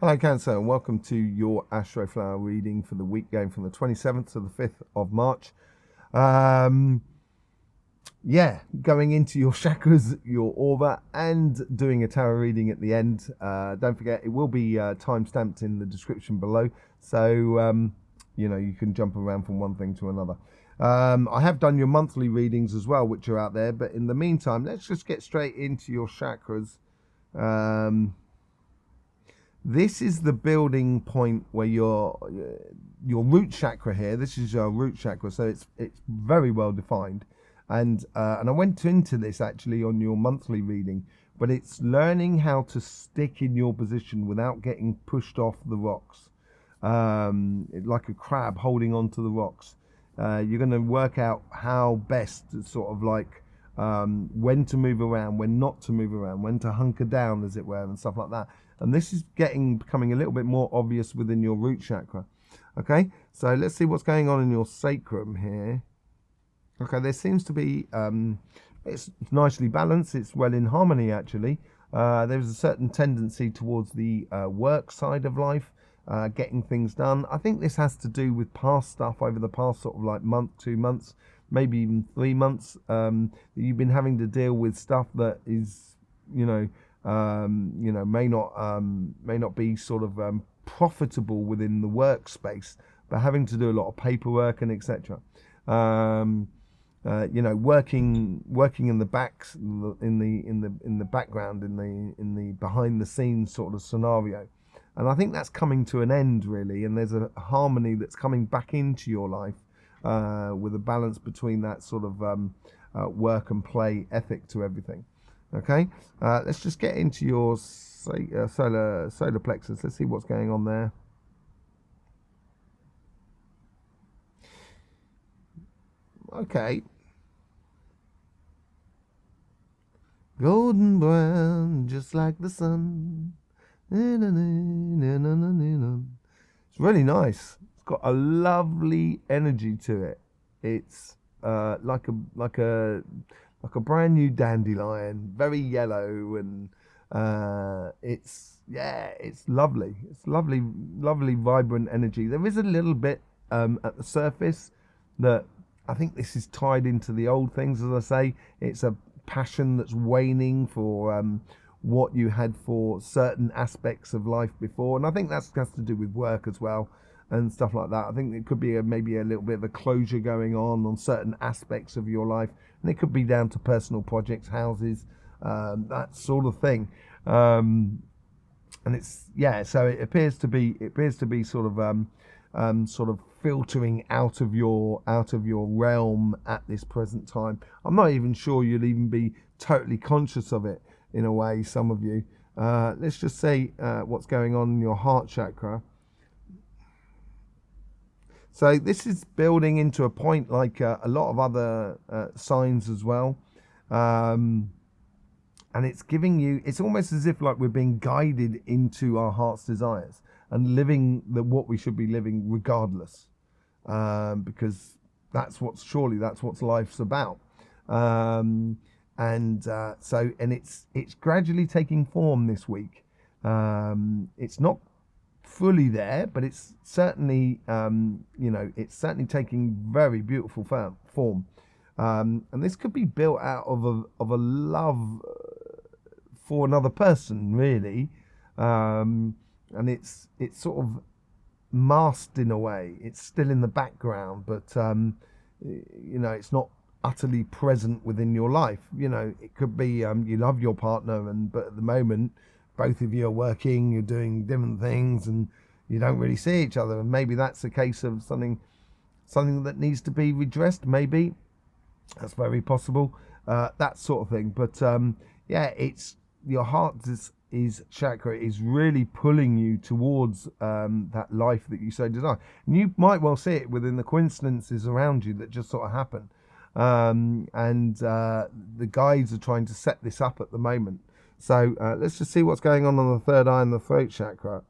Hi Cancer, and welcome to your Astroflower reading for the week going from the 27th to the 5th of March. Going into your chakras, your aura, and doing a tarot reading at the end. Don't forget, it will be time-stamped in the description below, so you can jump around from one thing to another. I have done your monthly readings as well, which are out there, but in the meantime, let's just get straight into your chakras. This is the building point where your root chakra here. This is your root chakra, so it's very well defined, and I went into this actually on your monthly reading. But it's learning how to stick in your position without getting pushed off the rocks, like a crab holding onto the rocks. You're going to work out how best to sort of like when to move around, when not to move around, when to hunker down, as it were, and stuff like that. And this is becoming a little bit more obvious within your root chakra. Okay, so let's see what's going on in your sacrum here. Okay, there seems to be, it's nicely balanced, it's well in harmony actually. There's a certain tendency towards the work side of life, getting things done. I think this has to do with past stuff over the past sort of like month, 2 months, maybe even 3 months, that you've been having to deal with stuff that is, may not be sort of profitable within the workspace, but having to do a lot of paperwork and etc. Working in the backs, in the background, in the behind the scenes sort of scenario, and I think that's coming to an end really. And there's a harmony that's coming back into your life with a balance between that sort of work and play ethic to everything. Okay, let's just get into your solar plexus. Let's see what's going on there. Okay. Golden brown, just like the sun. It's really nice. It's got a lovely energy to it. It's like a brand new dandelion, very yellow, and it's lovely. It's lovely, vibrant energy. There is a little bit at the surface that I think this is tied into the old things. As I say, it's a passion that's waning for what you had for certain aspects of life before, and I think that has to do with work as well and stuff like that. I think it could be maybe a little bit of a closure going on certain aspects of your life, and it could be down to personal projects, houses, that sort of thing. And it's so it appears to be sort of filtering out of your realm at this present time. I'm not even sure you'll even be totally conscious of it in a way, some of you. Let's just say what's going on in your heart chakra. So this is building into a point like a lot of other signs as well. And it's giving you, it's almost as if like we're being guided into our heart's desires and living what we should be living regardless. Because that's what life's about. It's gradually taking form this week. It's not fully there, but it's certainly it's certainly taking very beautiful form, and this could be built out of a love for another person really, and it's sort of masked in a way. It's still in the background, but it's not utterly present within your life. It could be you love your partner, but at the moment both of you are working, you're doing different things, and you don't really see each other. And maybe that's a case of something that needs to be redressed. Maybe that's very possible. That sort of thing. But it's your heart is chakra is really pulling you towards that life that you so desire. And you might well see it within the coincidences around you that just sort of happen. The guides are trying to set this up at the moment. So let's just see what's going on the third eye and the throat chakra.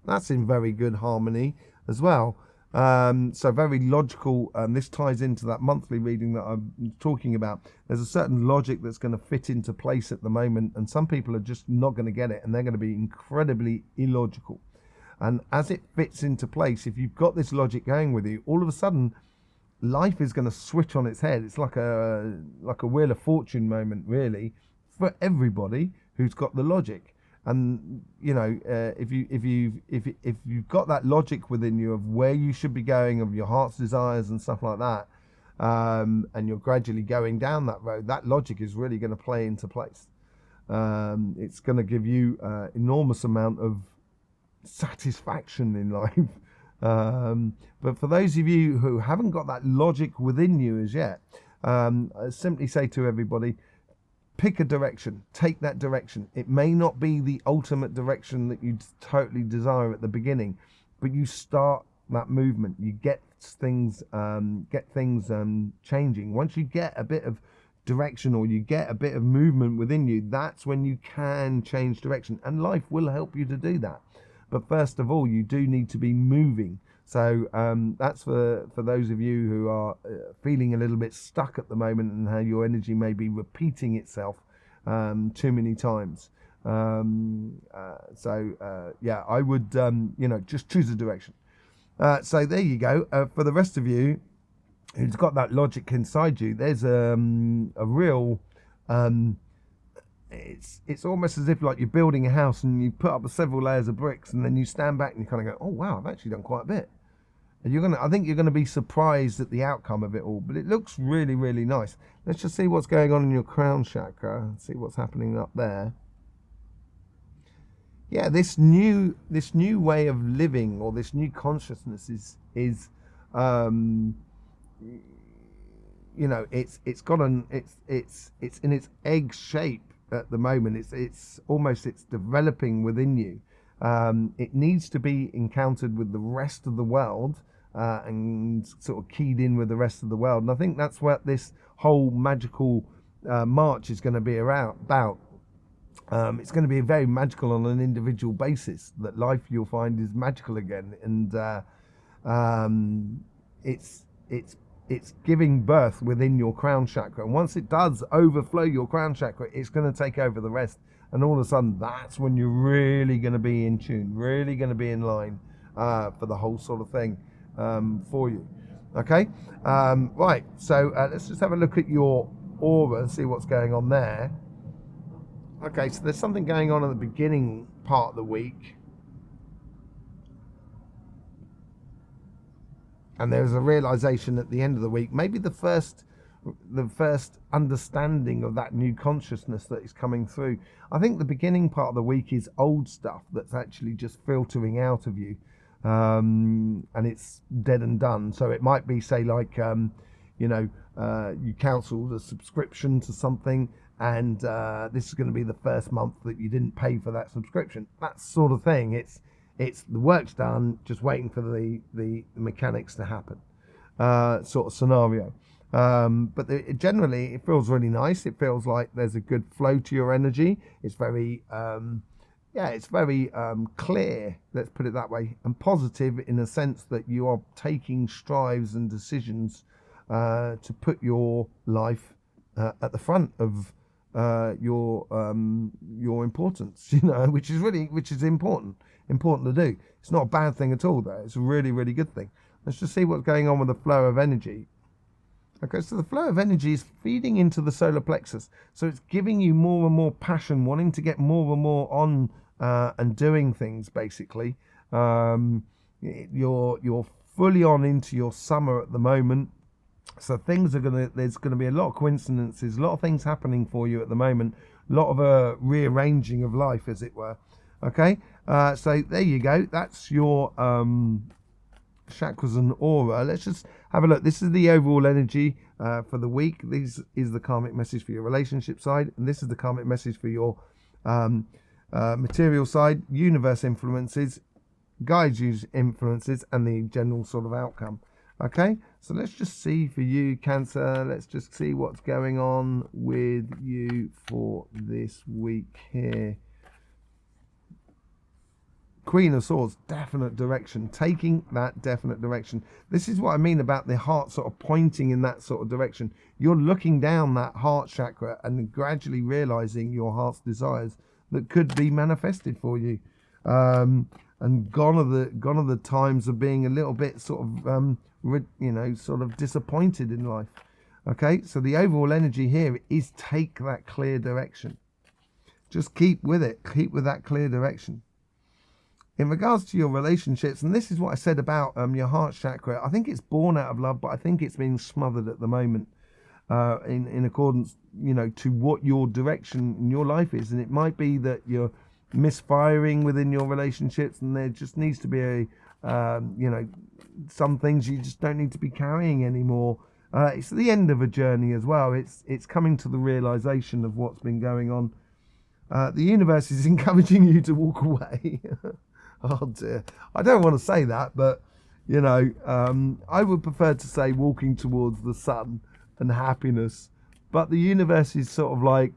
That's in very good harmony as well. So very logical. This ties into that monthly reading that I'm talking about. There's a certain logic that's going to fit into place at the moment, and some people are just not going to get it, and they're going to be incredibly illogical. And as it fits into place, if you've got this logic going with you, all of a sudden life is going to switch on its head. It's like a Wheel of Fortune moment, really, for everybody who's got the logic. And you know, if you've got that logic within you of where you should be going, of your heart's desires and stuff like that, and you're gradually going down that road, that logic is really going to play into place. It's going to give you enormous amount of satisfaction in life. But for those of you who haven't got that logic within you as yet, I simply say to everybody, pick a direction, take that direction. It may not be the ultimate direction that you totally desire at the beginning, but you start that movement. You get things changing. Once you get a bit of direction, or you get a bit of movement within you, that's when you can change direction, and life will help you to do that. But first of all, you do need to be moving. So that's for those of you who are feeling a little bit stuck at the moment, and how your energy may be repeating itself too many times. Yeah, I would just choose a direction. So there you go. For the rest of you who's got that logic inside you, there's a real it's almost as if like you're building a house and you put up several layers of bricks, and then you stand back and you kind of go, oh wow, I've actually done quite a bit. And I think you're gonna be surprised at the outcome of it all, but it looks really, really nice. Let's just see what's going on in your crown chakra, see what's happening up there. Yeah, this new way of living, or this new consciousness is it's in its egg shape at the moment. It's developing within you. It needs to be encountered with the rest of the world, and sort of keyed in with the rest of the world. And I think that's what this whole magical march is going to be about. It's going to be very magical on an individual basis. That life, you'll find, is magical again, and it's giving birth within your crown chakra. And once it does overflow your crown chakra, it's going to take over the rest. And all of a sudden, that's when you're really going to be in tune, really going to be in line for the whole sort of thing for you. Okay, right. So let's just have a look at your aura and see what's going on there. Okay, so there's something going on at the beginning part of the week. And there's a realization at the end of the week, maybe the first understanding of that new consciousness that is coming through. I think the beginning part of the week is old stuff that's actually just filtering out of you, and it's dead and done. So it might be, say, like you cancelled a subscription to something, and this is going to be the first month that you didn't pay for that subscription. That sort of thing. It's the work's done, just waiting for the mechanics to happen, sort of scenario. But generally, it feels really nice. It feels like there's a good flow to your energy. It's very, clear, let's put it that way, and positive in a sense that you are taking strides and decisions to put your life at the front of your importance, which is important to do. It's not a bad thing at all, though. It's a really, really good thing. Let's just see what's going on with the flow of energy. Okay, so the flow of energy is feeding into the solar plexus, so it's giving you more and more passion, wanting to get more and more on and doing things. Basically, you're fully on into your summer at the moment. So there's gonna be a lot of coincidences, a lot of things happening for you at the moment, a lot of a rearranging of life, as it were. Okay, so there you go. That's your chakras and aura. Let's just have a look. This is the overall energy for the week. This is the karmic message for your relationship side, and this is the karmic message for your material side. Universe influences, guides use influences, and the general sort of outcome. Okay, so let's just see for you, Cancer. Let's just see what's going on with you for this week here. Queen of Swords, definite direction, taking that definite direction. This is what I mean about the heart sort of pointing in that sort of direction. You're looking down that heart chakra and gradually realizing your heart's desires that could be manifested for you. And gone are the times of being a little bit sort of, sort of disappointed in life. Okay, so the overall energy here is take that clear direction. Just keep with it. Keep with that clear direction. In regards to your relationships, and this is what I said about your heart chakra, I think it's born out of love, but I think it's being smothered at the moment in accordance, to what your direction in your life is. And it might be that you're misfiring within your relationships, and there just needs to be some things you just don't need to be carrying anymore. It's the end of a journey as well. It's coming to the realization of what's been going on. The universe is encouraging you to walk away. Oh dear. I don't want to say that, but I would prefer to say walking towards the sun and happiness. But the universe is sort of like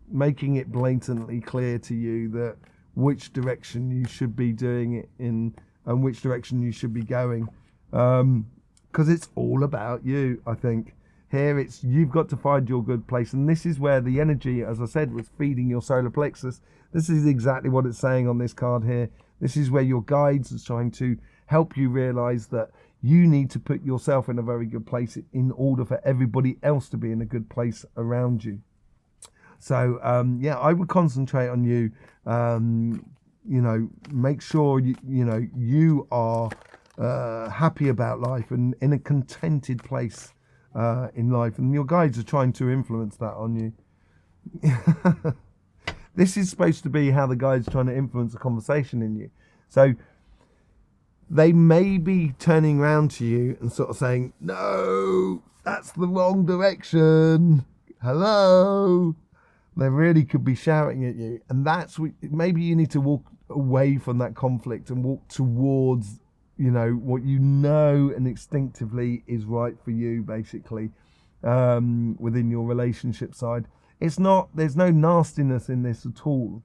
making it blatantly clear to you that which direction you should be doing it in and which direction you should be going. Because it's all about you, I think. Here it's you've got to find your good place, and this is where the energy, as I said, was feeding your solar plexus. This is exactly what it's saying on this card here. This is where your guides are trying to help you realize that you need to put yourself in a very good place in order for everybody else to be in a good place around you. So I would concentrate on you. Make sure you are happy about life and in a contented place in life, and your guides are trying to influence that on you. This is supposed to be how the guides are trying to influence a conversation in you. So they may be turning around to you and sort of saying, no, that's the wrong direction. Hello. They really could be shouting at you. And that's maybe you need to walk away from that conflict and walk towards what and instinctively is right for you, basically, within your relationship side. There's no nastiness in this at all.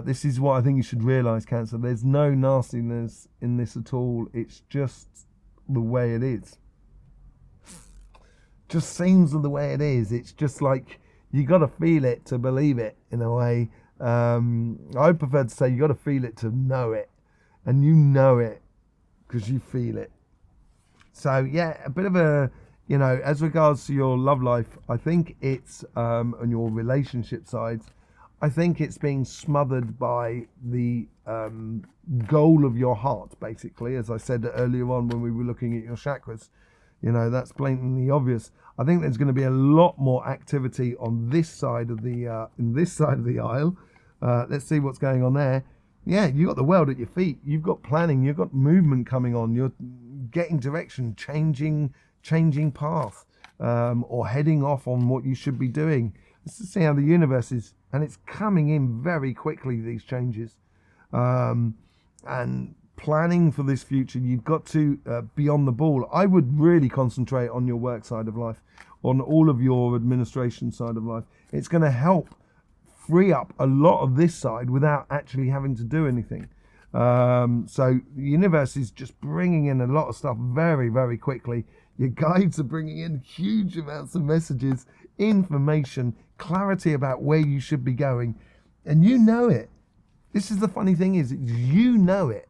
This is what I think you should realize, Cancer. There's no nastiness in this at all. It's just the way it is. Just seems the way it is. It's just like you got to feel it to believe it, in a way. I prefer to say you got to feel it to know it, and you know it because you feel it. So yeah, a bit of a, as regards to your love life, I think it's on your relationship side, I think it's being smothered by the goal of your heart, basically. As I said earlier on when we were looking at your chakras, that's blatantly obvious. I think there's going to be a lot more activity on this side of the aisle. Let's see what's going on there. Yeah, you've got the world at your feet. You've got planning. You've got movement coming on. You're getting direction, changing path, or heading off on what you should be doing. Let's just see how the universe is. And it's coming in very quickly, these changes. And planning for this future, you've got to be on the ball. I would really concentrate on your work side of life, on all of your administration side of life. It's going to help free up a lot of this side without actually having to do anything. So the universe is just bringing in a lot of stuff very, very quickly. Your guides are bringing in huge amounts of messages, information, clarity about where you should be going, and you know it. This is the funny thing, is you know it,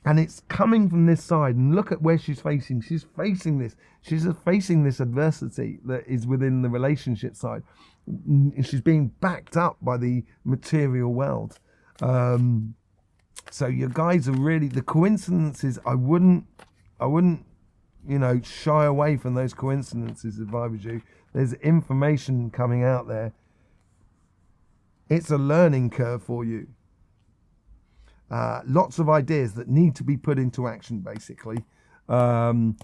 and it's coming from this side. And look at where she's facing. She's facing this adversity that is within the relationship side. She's being backed up by the material world. So your guides are really, the coincidences, I wouldn't shy away from those coincidences if I was you. There's information coming out there. It's a learning curve for you. Lots of ideas that need to be put into action, basically. And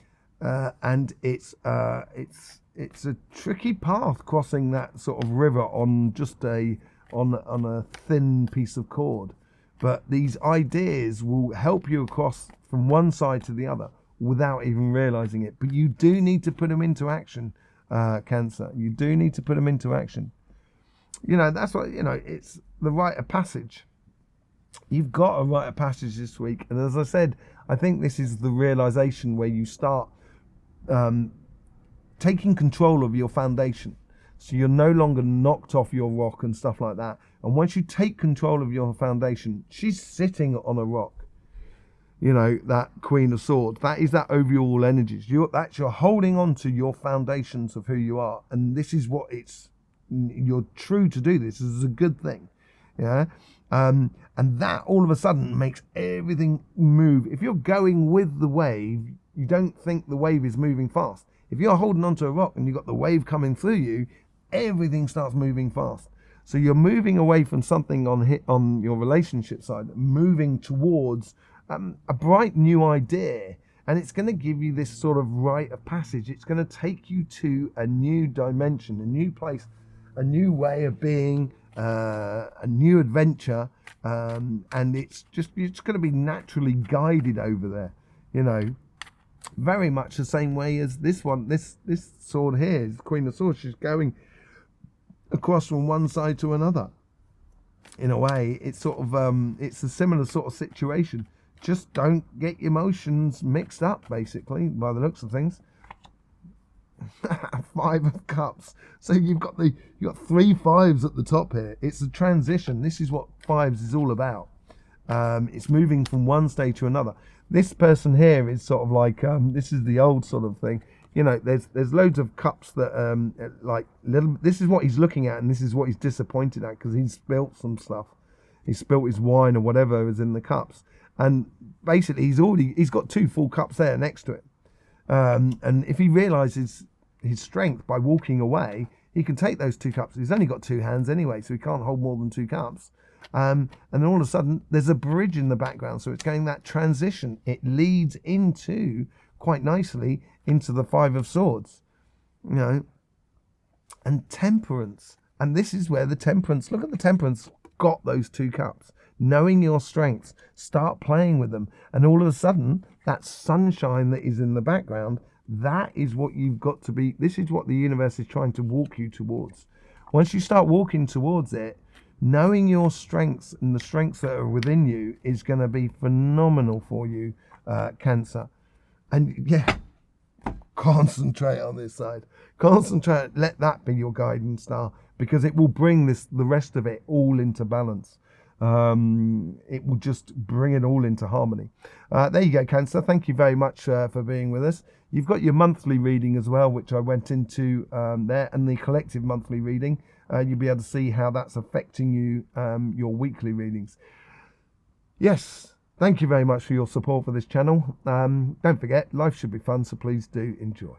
it's a tricky path crossing that sort of river on just on a thin piece of cord. But these ideas will help you across from one side to the other without even realizing it. But you do need to put them into action, Cancer. You do need to put them into action. That's what, it's the rite of passage. You've got a rite of passage this week. And as I said, I think this is the realization where you start taking control of your foundation. So you're no longer knocked off your rock and stuff like that. And once you take control of your foundation, she's sitting on a rock. You know, that Queen of Swords, that is that overall energies. You're holding on to your foundations of who you are. And this is what you're true to do this. This is a good thing. Yeah. And that all of a sudden makes everything move. If you're going with the wave, you don't think the wave is moving fast. If you're holding onto a rock and you've got the wave coming through you, everything starts moving fast. So you're moving away from something on your relationship side, moving towards a bright new idea. And it's going to give you this sort of rite of passage. It's going to take you to a new dimension, a new place, a new way of being, a new adventure. And it's going to be naturally guided over there, you know. Very much the same way as this one, this sword here is Queen of Swords. She's going across from one side to another. In a way, it's sort of it's a similar sort of situation. Just don't get your emotions mixed up, basically, by the looks of things. 5 of Cups. So you've got 3 5s at the top here. It's a transition. This is what 5s is all about. It's moving from one stage to another. This person here is sort of like this is the old sort of thing. You know, there's loads of cups that like little. This is what he's looking at, and this is what he's disappointed at because he's spilt some stuff. He spilt his wine or whatever is in the cups, and basically he's got 2 full cups there next to it. And if he realizes his strength by walking away, he can take those 2 cups. He's only got 2 hands anyway, so he can't hold more than 2 cups. And then all of a sudden there's a bridge in the background, so it's going that transition. It leads into quite nicely into the 5 of Swords, you know, and Temperance. And this is where the Temperance, look at the Temperance, got those 2 cups. Knowing your strengths, start playing with them, and all of a sudden that sunshine that is in the background, that is what you've got to be. This is what the universe is trying to walk you towards. Once you start walking towards it, knowing your strengths and the strengths that are within you is going to be phenomenal for you, Cancer. And yeah, concentrate on this side. Concentrate. Let that be your guiding star, because it will bring the rest of it all into balance. It will just bring it all into harmony. There you go, Cancer. Thank you very much for being with us. You've got your monthly reading as well, which I went into there, and the collective monthly reading. You'll be able to see how that's affecting you, your weekly readings. Yes, thank you very much for your support for this channel. Don't forget, life should be fun, so please do enjoy.